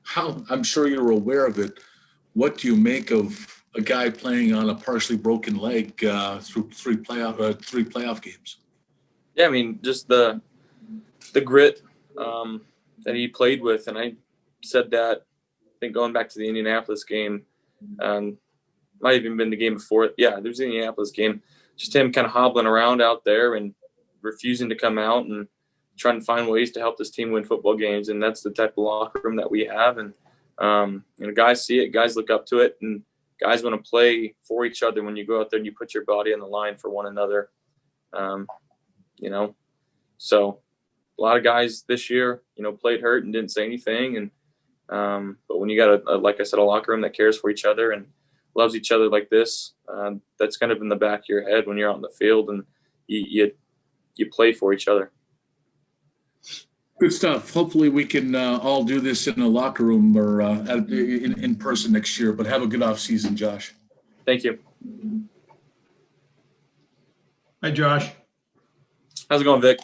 how, I'm sure you're aware of it. What do you make of a guy playing on a partially broken leg through three playoff games? Yeah, I mean, just the grit that he played with, and I said that I think going back to the Indianapolis game, might have even been the game before it. Yeah, there's the Indianapolis game. Just him kind of hobbling around out there and refusing to come out and trying to find ways to help this team win football games. And that's the type of locker room that we have. And guys see it, guys look up to it, and guys want to play for each other when you go out there and you put your body on the line for one another. So a lot of guys this year, played hurt and didn't say anything. And but when you got like I said, a locker room that cares for each other and loves each other like this, that's kind of in the back of your head when you're out in the field and you play for each other. Good stuff. Hopefully we can all do this in a locker room or in person next year, but have a good off season, Josh. Thank you. Hi, Josh. How's it going, Vic?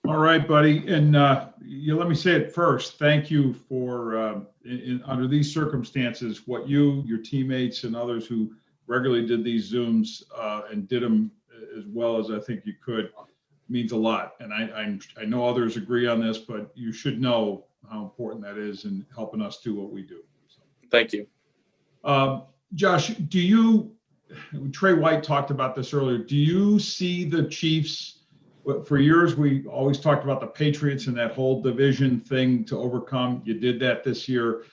All right, buddy. And let me say it first. Thank you for, under these circumstances, what you, your teammates, and others who regularly did these Zooms and did them as well as I think you could, means a lot. And I know others agree on this, but you should know how important that is in helping us do what we do. So. Thank you. Josh, Trey White talked about this earlier. Do you see the Chiefs? For years, we always talked about the Patriots and that whole division thing to overcome. You did that this year.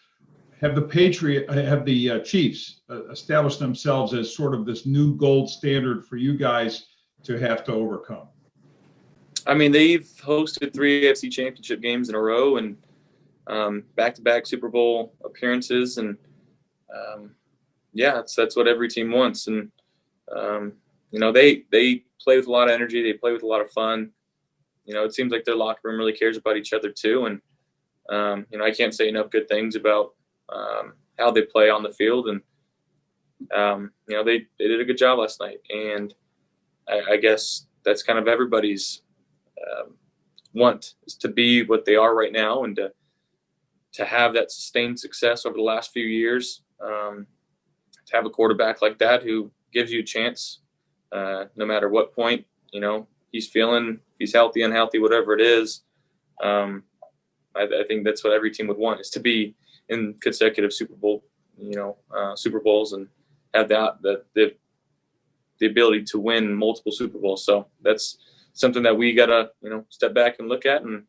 Have the Chiefs established themselves as sort of this new gold standard for you guys to have to overcome? I mean, they've hosted 3 AFC Championship games in a row and back-to-back Super Bowl appearances, and that's what every team wants. And they play with a lot of energy. They play with a lot of fun. It seems like their locker room really cares about each other too. And I can't say enough good things about how they play on the field. And they did a good job last night. And I guess that's kind of everybody's want, is to be what they are right now and to have that sustained success over the last few years. To have a quarterback like that who gives you a chance. No matter what point, he's feeling, he's healthy, unhealthy, whatever it is. I think that's what every team would want, is to be in consecutive Super Bowls and have the ability to win multiple Super Bowls. So that's something that we gotta, step back and look at. And,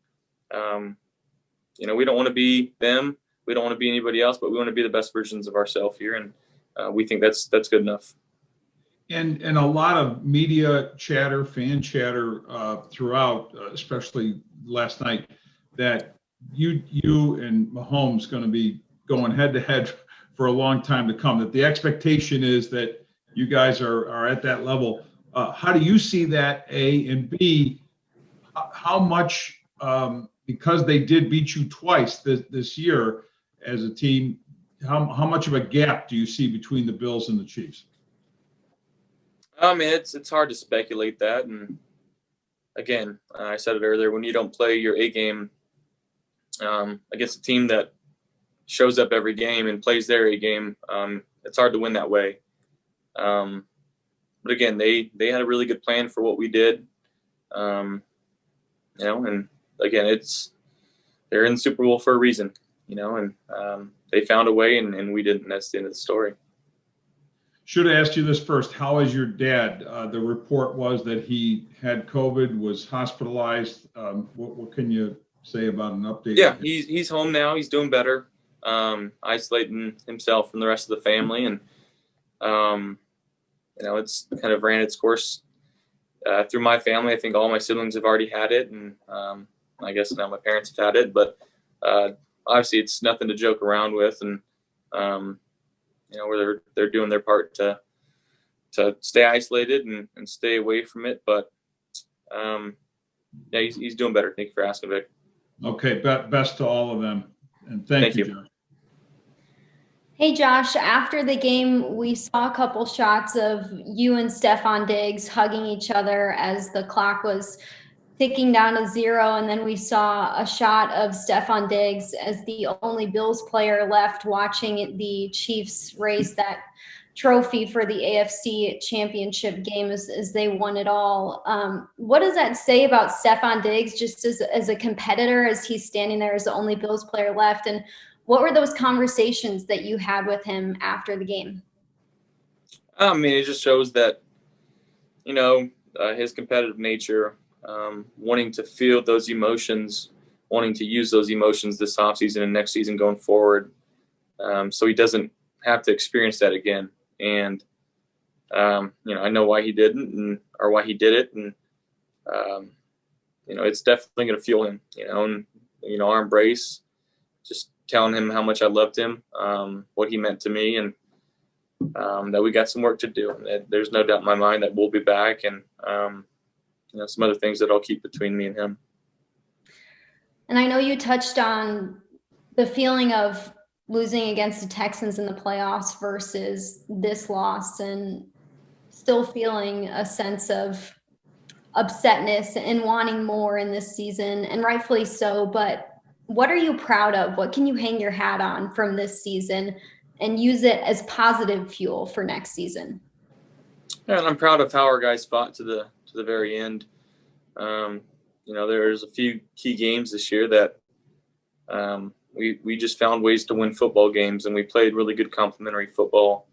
we don't want to be them. We don't want to be anybody else, but we want to be the best versions of ourselves here. And we think that's good enough. And a lot of media chatter, fan chatter throughout, especially last night, that you and Mahomes going to be going head to head for a long time to come. That the expectation is that you guys are at that level. How do you see that? A, and B, how much, because they did beat you twice this year as a team, how much of a gap do you see between the Bills and the Chiefs? I mean, it's hard to speculate that. And again, I said it earlier, when you don't play your A game against a team that shows up every game and plays their A game, it's hard to win that way. But again, they had a really good plan for what we did. And again, they're in the Super Bowl for a reason, and they found a way and we didn't. And that's the end of the story. Should have asked you this first. How is your dad? The report was that he had COVID, was hospitalized. What can you say about an update? Yeah, he's home now. He's doing better, isolating himself from the rest of the family. And, it's kind of ran its course through my family. I think all my siblings have already had it. And I guess now my parents have had it. But obviously it's nothing to joke around with. And, where they're doing their part to stay isolated and stay away from it. But he's doing better. Thank you for asking, Vic. Okay, best to all of them, and thank you, Josh. Hey, Josh, after the game, we saw a couple shots of you and Stefon Diggs hugging each other as the clock was ticking down to 0, and then we saw a shot of Stefan Diggs as the only Bills player left watching the Chiefs raise that trophy for the AFC Championship game as they won it all. What does that say about Stefan Diggs just as a competitor, as he's standing there as the only Bills player left? And what were those conversations that you had with him after the game? I mean, it just shows that, his competitive nature, wanting to feel those emotions, wanting to use those emotions this offseason and next season going forward, so he doesn't have to experience that again. And, I know why he didn't or why he did it. And, it's definitely going to fuel him, and, our embrace, just telling him how much I loved him, what he meant to me, and that we got some work to do. There's no doubt in my mind that we'll be back, and some other things that I'll keep between me and him. And I know you touched on the feeling of losing against the Texans in the playoffs versus this loss, and still feeling a sense of upsetness and wanting more in this season, and rightfully so. But what are you proud of? What can you hang your hat on from this season and use it as positive fuel for next season? Yeah, and I'm proud of how our guys fought to the very end. There's a few key games this year that we just found ways to win football games, and we played really good complementary football,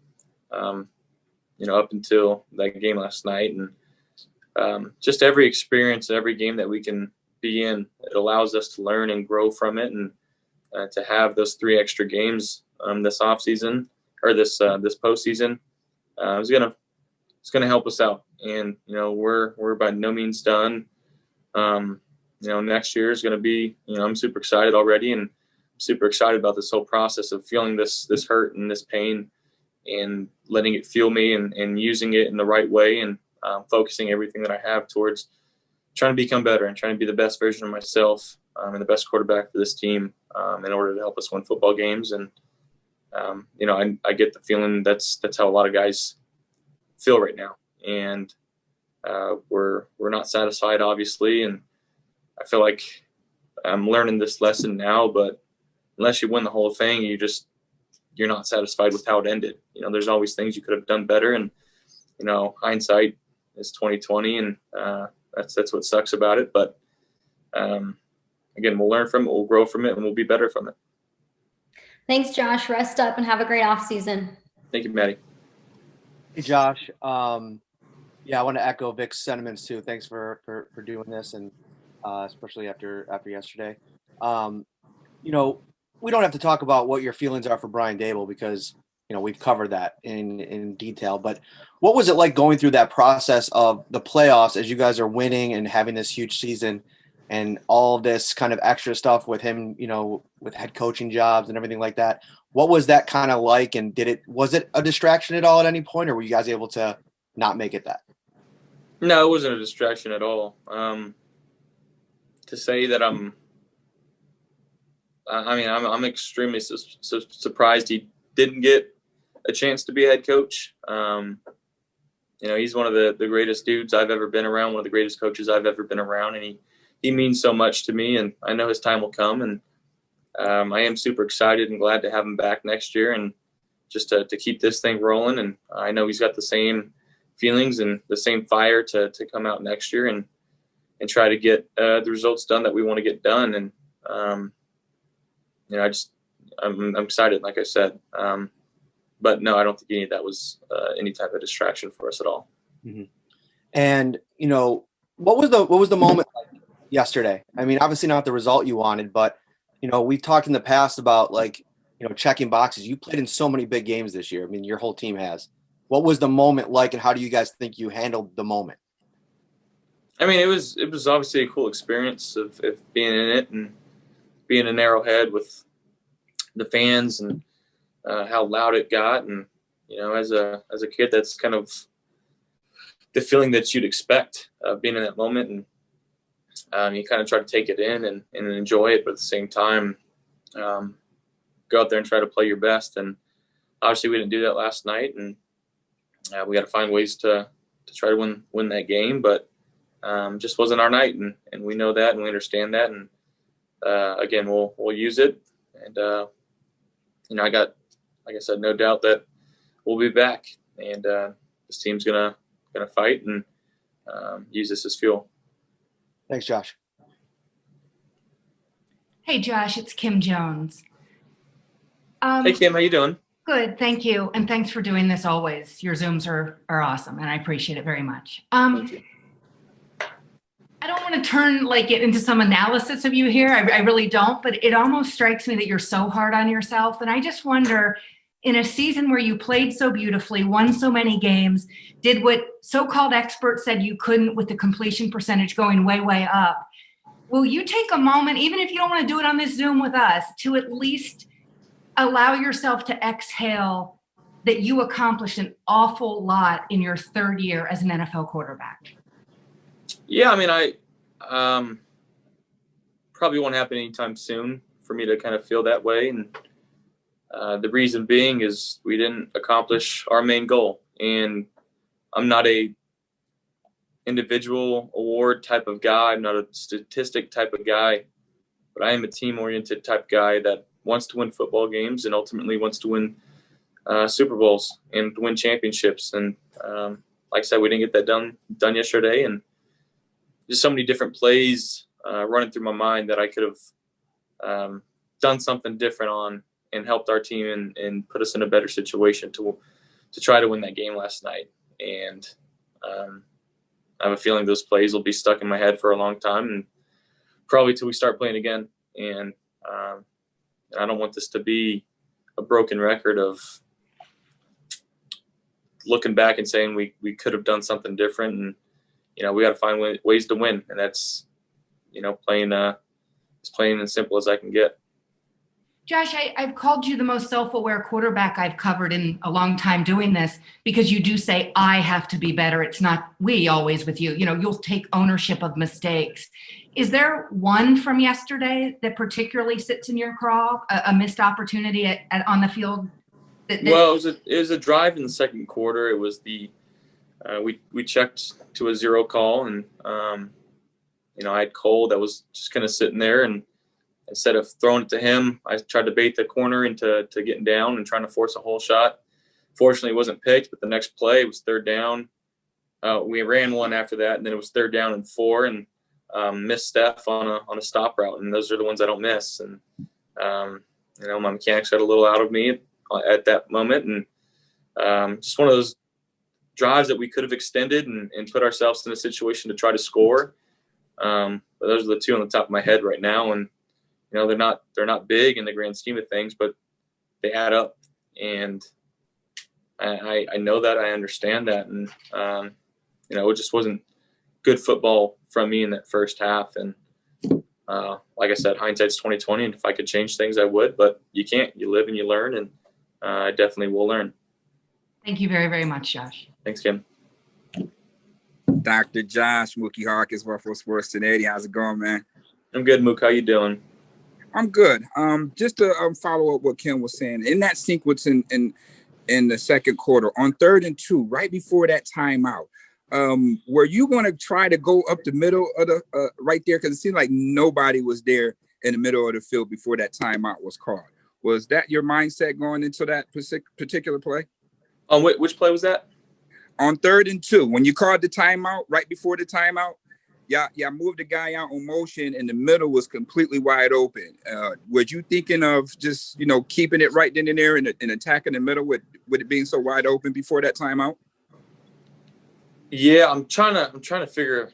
up until that game last night. And just every experience and every game that we can be in, it allows us to learn and grow from it, and to have those 3 extra games this offseason or this postseason it's gonna help us out. And we're by no means done. Next year is gonna be, I'm super excited already, and super excited about this whole process of feeling this hurt and this pain, and letting it fuel me, and using it in the right way, and focusing everything that I have towards trying to become better and trying to be the best version of myself, and the best quarterback for this team, in order to help us win football games. And I get the feeling that's how a lot of guys feel right now, and we're not satisfied, obviously, and I feel like I'm learning this lesson now. But unless you win the whole thing, you're not satisfied with how it ended. There's always things you could have done better, and hindsight is 2020, and that's what sucks about it. But again, we'll learn from it, we'll grow from it, and we'll be better from it. Thanks, Josh. Rest up and have a great off season. Thank you, Maddie. Hey, Josh. I want to echo Vic's sentiments too. Thanks for doing this, and especially after yesterday. We don't have to talk about what your feelings are for Brian Daboll, because we've covered that in detail. But what was it like going through that process of the playoffs as you guys are winning and having this huge season, and all this kind of extra stuff with him, with head coaching jobs and everything like that? What was that kind of like? And was it a distraction at all at any point, or were you guys able to not make it that? No, it wasn't a distraction at all. To say that I'm extremely surprised he didn't get a chance to be a head coach. He's one of the greatest dudes I've ever been around, one of the greatest coaches I've ever been around, and he means so much to me, and I know his time will come. And I am super excited and glad to have him back next year, and just to keep this thing rolling. And I know he's got the same feelings and the same fire to come out next year and try to get the results done that we want to get done. And I'm excited, like I said. But no, I don't think any of that was any type of distraction for us at all. Mm-hmm. And what was the moment like yesterday? I mean, obviously not the result you wanted, but we've talked in the past about checking boxes. You played in so many big games this year. I mean, your whole team has. What was the moment like, and how do you guys think you handled the moment? I mean, it was obviously a cool experience of being in it and being in Arrowhead with the fans, and how loud it got. And as a kid, that's kind of the feeling that you'd expect being in that moment. And you kind of try to take it in and enjoy it, but at the same time, go out there and try to play your best. And obviously we didn't do that last night, and we got to find ways to try to win that game. But just wasn't our night, and we know that and we understand that. And again, we'll use it. And I got, like I said, no doubt that we'll be back, and this team's gonna fight and use this as fuel. Thanks, Josh. Hey, Josh, it's Kim Jones. Hey, Kim, how you doing? Good, thank you. And thanks for doing this always. Your Zooms are awesome, and I appreciate it very much. Thank you. I don't want to turn it into some analysis of you here. I really don't, but it almost strikes me that you're so hard on yourself. And I just wonder, in a season where you played so beautifully, won so many games, did what so-called experts said you couldn't with the completion percentage going way, way up, will you take a moment, even if you don't want to do it on this Zoom with us, to at least allow yourself to exhale that you accomplished an awful lot in your third year as an NFL quarterback? Yeah, I mean, I probably won't happen anytime soon for me to kind of feel that way. And the reason being is we didn't accomplish our main goal. And I'm not a individual award type of guy. I'm not a statistic type of guy, but I am a team-oriented type guy that wants to win football games and ultimately wants to win Super Bowls and win championships. And like I said, we didn't get that done yesterday. And just so many different plays running through my mind that I could have done something different on and helped our team and put us in a better situation to try to win that game last night. And I have a feeling those plays will be stuck in my head for a long time, and probably till we start playing again. And I don't want this to be a broken record of looking back and saying we could have done something different. And we got to find ways to win, and that's playing as plain and simple as I can get. Josh, I've called you the most self-aware quarterback I've covered in a long time doing this, because you do say, I have to be better. It's not we always with you. You'll take ownership of mistakes. Is there one from yesterday that particularly sits in your craw, a missed opportunity on the field? Well, it was a drive in the second quarter. It was we checked to a 0 call, and I had Cole that was just kind of sitting there, and instead of throwing it to him, I tried to bait the corner into getting down and trying to force a hole shot. Fortunately, it wasn't picked, but the next play it was third down. We ran one after that, and then it was 3rd down and 4, and missed Steph on a stop route, and those are the ones I don't miss. And my mechanics got a little out of me at that moment, and just one of those drives that we could have extended and put ourselves in a situation to try to score. But those are the two on the top of my head right now, and they're not big in the grand scheme of things, but they add up, and I know that, I understand that, and it just wasn't good football from me in that first half. And like I said, hindsight's 20/20, and if I could change things, I would, but you can't. You live and you learn, and I definitely will learn. Thank you very, very much, Josh. Thanks, Kim. Dr. Josh Mookie Hawkins, Buffalo Sports Today. How's it going, man? I'm good, Mook. How you doing? I'm good. Just to follow up what Kim was saying, in that sequence in the second quarter, on 3rd and 2, right before that timeout, were you going to try to go up the middle of the right there? Because it seemed like nobody was there in the middle of the field before that timeout was called. Was that your mindset going into that particular play? On which play was that? On 3rd and 2, when you called the timeout, right before the timeout, y'all moved the guy out on motion, and the middle was completely wide open. Was you thinking of just keeping it right then and there and attacking the middle with it being so wide open before that timeout? Yeah, I'm trying to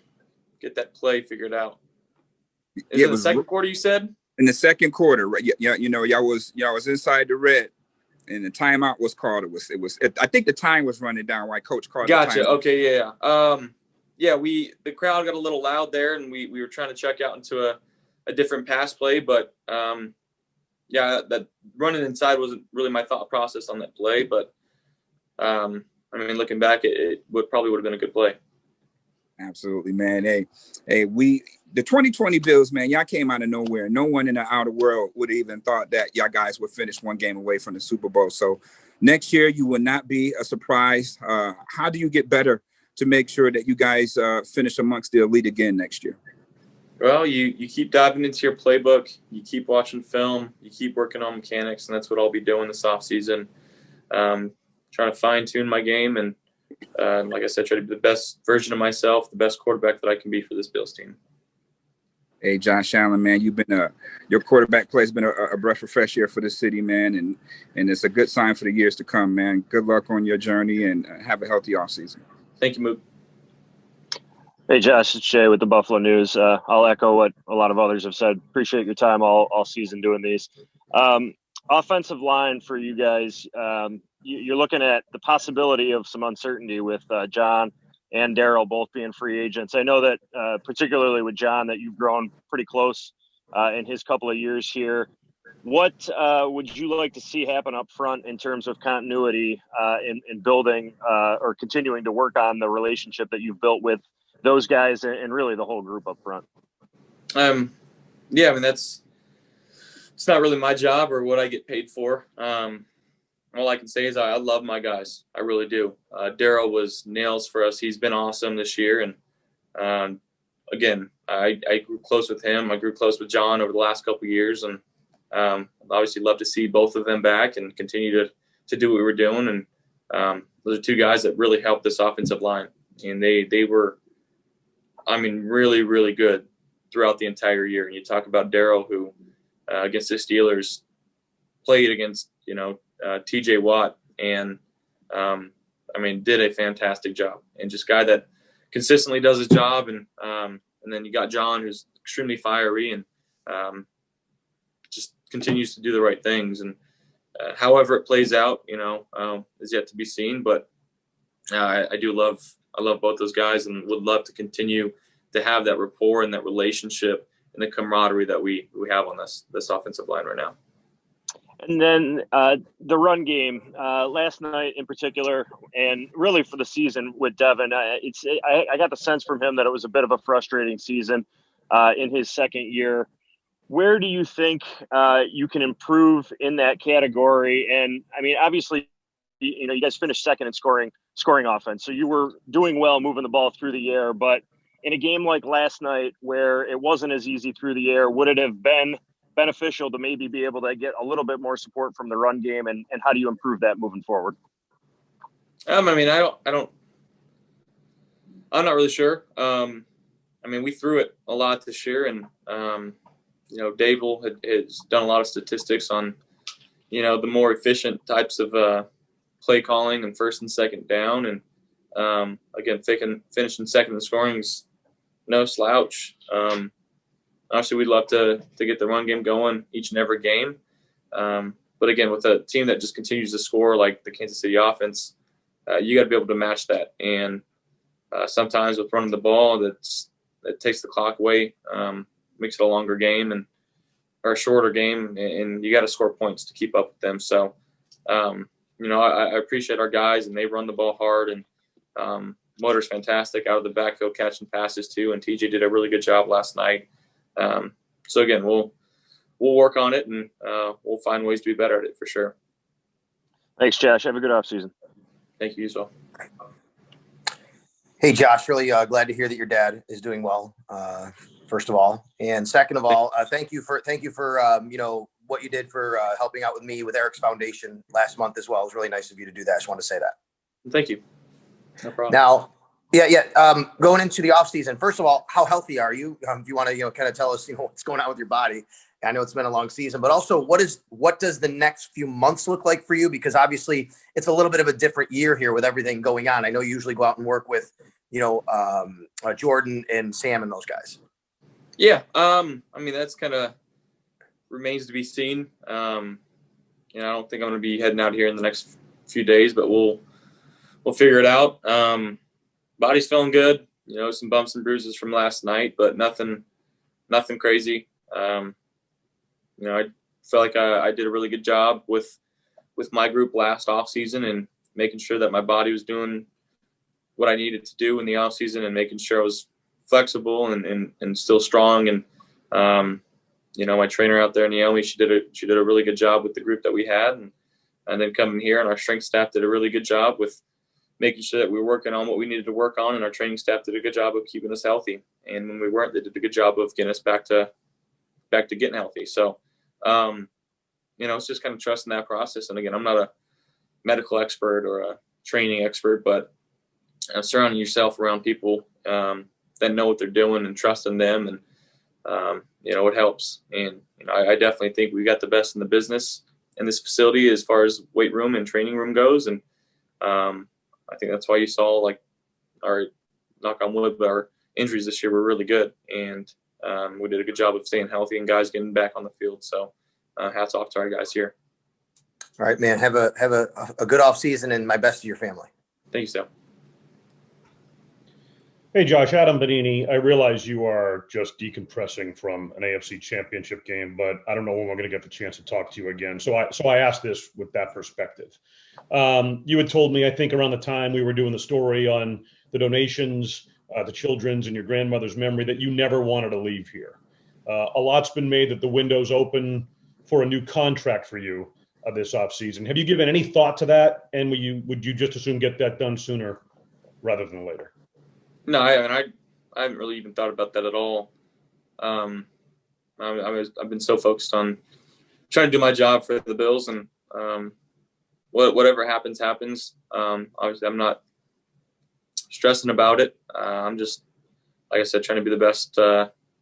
get that play figured out. Is it in the second quarter, you said? In the second quarter, right? Yeah, y'all was inside the red, and the timeout was called. I think the time was running down while Coach called. Gotcha. Okay, yeah. The crowd got a little loud there, and we were trying to check out into a different pass play, but that running inside wasn't really my thought process on that play. But looking back, it probably would have been a good play. Absolutely, man. Hey, the 2020 Bills, man, y'all came out of nowhere. No one in the outer world would have even thought that y'all guys would finish one game away from the Super Bowl. So next year, you will not be a surprise. How do you get better to make sure that you guys finish amongst the elite again next year? Well, you keep diving into your playbook, you keep watching film, you keep working on mechanics, and that's what I'll be doing this offseason. Trying to fine-tune my game and, like I said, try to be the best version of myself, the best quarterback that I can be for this Bills team. Hey, Josh Allen, man, you've been your quarterback play has been a breath of fresh air for the city, man, and it's a good sign for the years to come, man. Good luck on your journey and have a healthy offseason. Thank you, Mook. Hey, Josh, it's Jay with the Buffalo News. I'll echo what a lot of others have said. Appreciate your time all season doing these. Offensive line for you guys, you're looking at the possibility of some uncertainty with John and Daryl both being free agents. I know that particularly with John that you've grown pretty close in his couple of years here. What would you like to see happen up front in terms of continuity in building or continuing to work on the relationship that you've built with those guys and really the whole group up front? Yeah, I mean, it's not really my job or what I get paid for. All I can say is I love my guys. I really do. Daryl was nails for us. He's been awesome this year. And again, I grew close with him. I grew close with John over the last couple of years. And obviously love to see both of them back and continue to do what we were doing. And those are two guys that really helped this offensive line. And they were, I mean, really, really good throughout the entire year. And you talk about Daryl, who against the Steelers played against, TJ Watt and, I mean, did a fantastic job. And just guy that consistently does his job. And then you got John, who's extremely fiery and just continues to do the right things. And however it plays out, is yet to be seen. But I love both those guys and would love to continue to have that rapport and that relationship and the camaraderie that we have on this offensive line right now. And then the run game last night in particular, and really for the season with Devin, I got the sense from him that it was a bit of a frustrating season in his second year. Where do you think you can improve in that category? And I mean, obviously, you guys finished second in scoring offense, so you were doing well moving the ball through the air. But in a game like last night, where it wasn't as easy through the air, would it have been beneficial to maybe be able to get a little bit more support from the run game, and how do you improve that moving forward? I mean, I'm not really sure. I mean, we threw it a lot this year, and Dable has done a lot of statistics on, the more efficient types of play calling and first and second down, and again, finishing second in scoring is no slouch. Obviously, we'd love to get the run game going each and every game. But again, with a team that just continues to score like the Kansas City offense, you got to be able to match that. And sometimes with running the ball, that takes the clock away, makes it a longer game or a shorter game, and you got to score points to keep up with them. So, I appreciate our guys, and they run the ball hard, and Motor's fantastic out of the backfield catching passes too, and TJ did a really good job last night. So again, we'll work on it, and we'll find ways to be better at it for sure. Thanks, Josh. Have a good offseason. Thank you as well. Hey, Josh, really glad to hear that your dad is doing well, first of all. And second of all, thank you for what you did for helping out with me with Eric's Foundation last month as well. It was really nice of you to do that. I just want to say that. Thank you. No problem. Now, going into the off season, first of all, how healthy are you? Do you want to, kind of tell us, what's going on with your body? I know it's been a long season, but also what does the next few months look like for you? Because obviously it's a little bit of a different year here with everything going on. I know you usually go out and work with, Jordan and Sam and those guys. Yeah. I mean, that's kind of remains to be seen. I don't think I'm going to be heading out here in the next few days, but we'll figure it out. Body's feeling good, some bumps and bruises from last night, but nothing crazy. I felt like I did a really good job with my group last off season and making sure that my body was doing what I needed to do in the off season and making sure I was flexible and still strong. And, my trainer out there, Naomi, she did a really good job with the group that we had. And then coming here, and our strength staff did a really good job with making sure that we were working on what we needed to work on, and our training staff did a good job of keeping us healthy. And when we weren't, they did a good job of getting us back to getting healthy. So, it's just kind of trusting that process. And again, I'm not a medical expert or a training expert, but surrounding yourself around people that know what they're doing and trusting them, and it helps. And I definitely think we got the best in the business in this facility as far as weight room and training room goes. And I think that's why you saw, like, our, knock on wood, but our injuries this year were really good, and we did a good job of staying healthy and guys getting back on the field. So hats off to our guys here. All right, man. Have a good off season, and my best to your family. Thank you, Sam. Hey, Josh, Adam Benini. I realize you are just decompressing from an AFC Championship game, but I don't know when we're going to get the chance to talk to you again. So I asked this with that perspective. You had told me, I think around the time we were doing the story on the donations, the children's and your grandmother's memory, that you never wanted to leave here. A lot's been made that the window's open for a new contract for you this offseason. Have you given any thought to that? And would you just assume get that done sooner rather than later? No, I haven't really even thought about that at all. I've been so focused on trying to do my job for the Bills, and whatever happens. Obviously, I'm not stressing about it. I'm just, like I said, trying to be the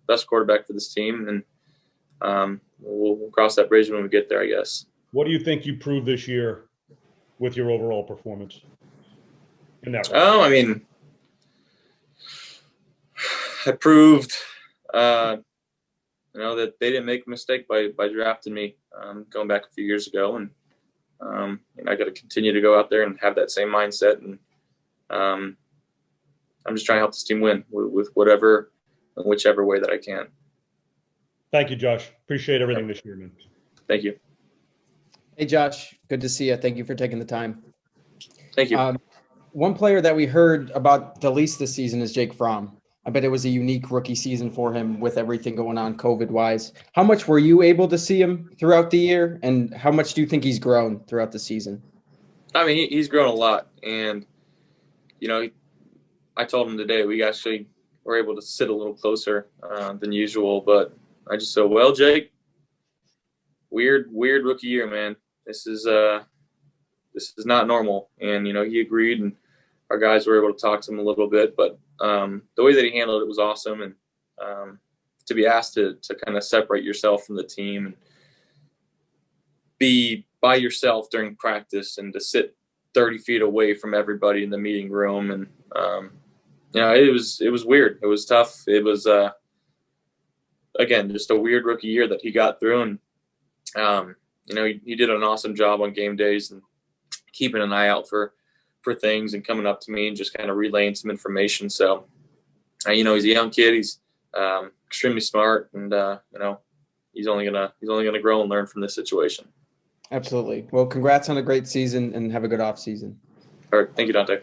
best quarterback for this team, and we'll cross that bridge when we get there, I guess. What do you think you proved this year with your overall performance in that? I proved, that they didn't make a mistake by drafting me going back a few years ago, and I got to continue to go out there and have that same mindset. And I'm just trying to help this team win with whatever and whichever way that I can. Thank you, Josh. Appreciate everything this year, man. Thank you. Hey, Josh. Good to see you. Thank you for taking the time. Thank you. One player that we heard about the least this season is Jake Fromm. I bet it was a unique rookie season for him with everything going on COVID-wise. How much were you able to see him throughout the year, and how much do you think he's grown throughout the season? He's grown a lot, and I told him today we actually were able to sit a little closer than usual, but I just said, well, Jake, weird rookie year, man. This is not normal. And, he agreed, and our guys were able to talk to him a little bit, but the way that he handled it was awesome. And to be asked to kind of separate yourself from the team and be by yourself during practice, and to sit 30 feet away from everybody in the meeting room. And, it was weird. It was tough. It was, again, just a weird rookie year that he got through. And, he did an awesome job on game days and keeping an eye out for things and coming up to me and just kind of relaying some information. So, he's a young kid. He's extremely smart, and he's only gonna grow and learn from this situation. Absolutely. Well, congrats on a great season, and have a good off season. All right, thank you, Dante.